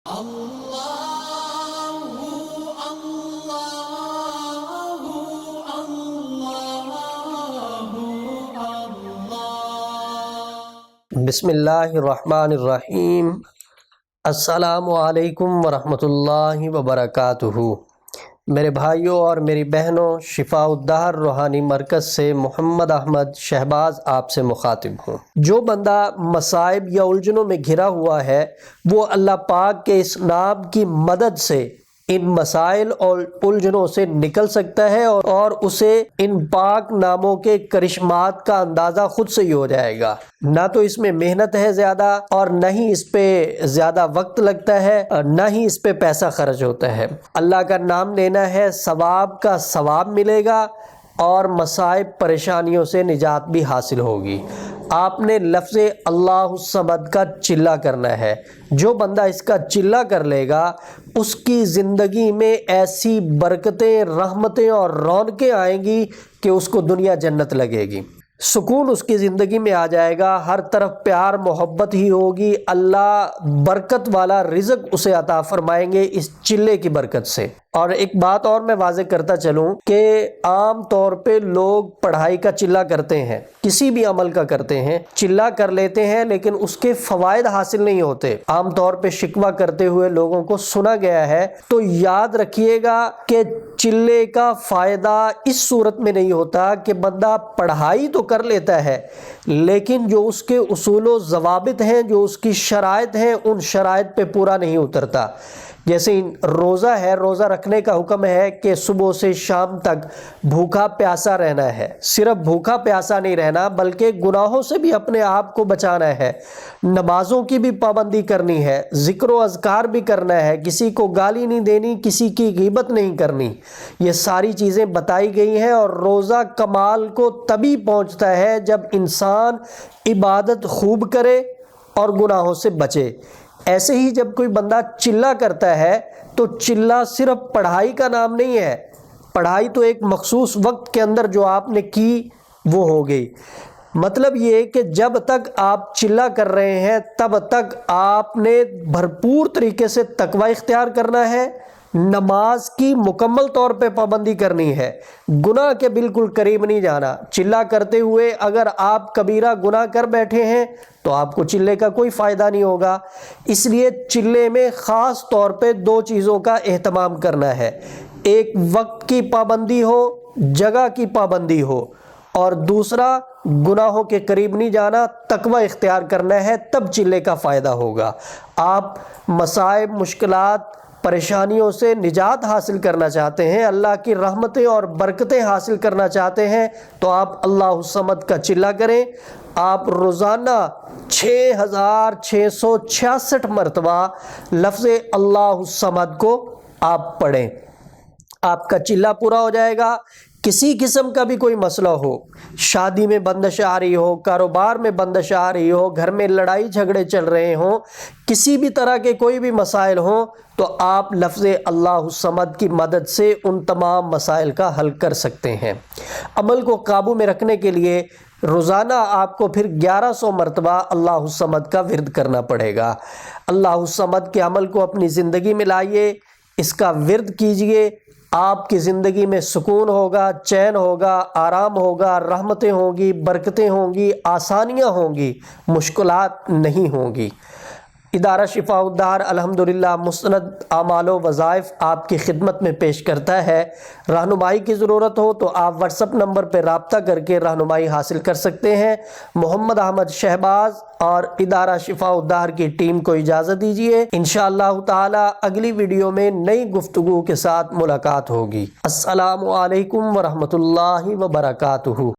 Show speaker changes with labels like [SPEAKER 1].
[SPEAKER 1] بسم اللہ الرحمن الرحیم۔ السلام علیکم ورحمۃ اللہ وبرکاتہ۔ میرے بھائیوں اور میری بہنوں، شفاء الدہر روحانی مرکز سے محمد احمد شہباز آپ سے مخاطب ہوں۔ جو بندہ مصائب یا الجھنوں میں گھرا ہوا ہے، وہ اللہ پاک کے اس نام کی مدد سے ان مسائل اور الجھنوں سے نکل سکتا ہے اور اسے ان پاک ناموں کے کرشمات کا اندازہ خود سے ہی ہو جائے گا۔ نہ تو اس میں محنت ہے زیادہ، اور نہ ہی اس پہ زیادہ وقت لگتا ہے، اور نہ ہی اس پہ پیسہ خرچ ہوتا ہے۔ اللہ کا نام لینا ہے، ثواب کا ثواب ملے گا اور مصائب پریشانیوں سے نجات بھی حاصل ہوگی۔ آپ نے لفظ اللہ الصمد کا چلہ کرنا ہے۔ جو بندہ اس کا چلہ کر لے گا، اس کی زندگی میں ایسی برکتیں، رحمتیں اور رونقیں آئیں گی کہ اس کو دنیا جنت لگے گی۔ سکون اس کی زندگی میں آ جائے گا، ہر طرف پیار محبت ہی ہوگی۔ اللہ برکت والا رزق اسے عطا فرمائیں گے اس چلے کی برکت سے۔ اور ایک بات اور میں واضح کرتا چلوں کہ عام طور پہ لوگ پڑھائی کا چلہ کرتے ہیں، کسی بھی عمل کا کرتے ہیں، چلہ کر لیتے ہیں، لیکن اس کے فوائد حاصل نہیں ہوتے۔ عام طور پہ شکوہ کرتے ہوئے لوگوں کو سنا گیا ہے۔ تو یاد رکھیے گا کہ چلے کا فائدہ اس صورت میں نہیں ہوتا کہ بندہ پڑھائی تو کر لیتا ہے، لیکن جو اس کے اصول و ضوابط ہیں، جو اس کی شرائط ہیں، ان شرائط پہ پورا نہیں اترتا۔ جیسے روزہ ہے، روزہ رکھنے کا حکم ہے کہ صبح سے شام تک بھوکا پیاسا رہنا ہے۔ صرف بھوکا پیاسا نہیں رہنا، بلکہ گناہوں سے بھی اپنے آپ کو بچانا ہے، نمازوں کی بھی پابندی کرنی ہے، ذکر و اذکار بھی کرنا ہے، کسی کو گالی نہیں دینی، کسی کی غیبت نہیں کرنی۔ یہ ساری چیزیں بتائی گئی ہیں، اور روزہ کمال کو تبھی پہنچتا ہے جب انسان عبادت خوب کرے اور گناہوں سے بچے۔ ایسے ہی جب کوئی بندہ چلہ کرتا ہے تو چلہ صرف پڑھائی کا نام نہیں ہے۔ پڑھائی تو ایک مخصوص وقت کے اندر جو آپ نے کی وہ ہو گئی۔ مطلب یہ کہ جب تک آپ چلہ کر رہے ہیں تب تک آپ نے بھرپور طریقے سے تقوی اختیار کرنا ہے، نماز کی مکمل طور پہ پابندی کرنی ہے، گناہ کے بالکل قریب نہیں جانا۔ چلہ کرتے ہوئے اگر آپ کبیرہ گناہ کر بیٹھے ہیں تو آپ کو چلے کا کوئی فائدہ نہیں ہوگا۔ اس لیے چلے میں خاص طور پہ دو چیزوں کا اہتمام کرنا ہے، ایک وقت کی پابندی ہو، جگہ کی پابندی ہو، اور دوسرا گناہوں کے قریب نہیں جانا، تقوی اختیار کرنا ہے، تب چلے کا فائدہ ہوگا۔ آپ مصائب، مشکلات، پریشانیوں سے نجات حاصل کرنا چاہتے ہیں، اللہ کی رحمتیں اور برکتیں حاصل کرنا چاہتے ہیں، تو آپ اللہ الصمد کا چلہ کریں۔ آپ روزانہ 6666 مرتبہ لفظ اللہ الصمد کو آپ پڑھیں، آپ کا چلہ پورا ہو جائے گا۔ کسی قسم کا بھی کوئی مسئلہ ہو، شادی میں بندش آ رہی ہو، کاروبار میں بندش آ رہی ہو، گھر میں لڑائی جھگڑے چل رہے ہوں، کسی بھی طرح کے کوئی بھی مسائل ہوں، تو آپ لفظ اللہ الصمد کی مدد سے ان تمام مسائل کا حل کر سکتے ہیں۔ عمل کو قابو میں رکھنے کے لیے روزانہ آپ کو پھر 1100 مرتبہ اللہ الصمد کا ورد کرنا پڑے گا۔ اللہ الصمد کے عمل کو اپنی زندگی میں لائیے، اس کا ورد کیجئے، آپ کی زندگی میں سکون ہوگا، چین ہوگا، آرام ہوگا، رحمتیں ہوں گی، برکتیں ہوں گی، آسانیاں ہوں گی، مشکلات نہیں ہوں گی۔ ادارہ شفاء الدہر الحمدللہ مستند اعمال و وظائف آپ کی خدمت میں پیش کرتا ہے۔ رہنمائی کی ضرورت ہو تو آپ واٹس ایپ نمبر پہ رابطہ کر کے رہنمائی حاصل کر سکتے ہیں۔ محمد احمد شہباز اور ادارہ شفاء الدہر کی ٹیم کو اجازت دیجیے۔ انشاءاللہ تعالی اگلی ویڈیو میں نئی گفتگو کے ساتھ ملاقات ہوگی۔ السلام علیکم ورحمۃ اللہ وبرکاتہ۔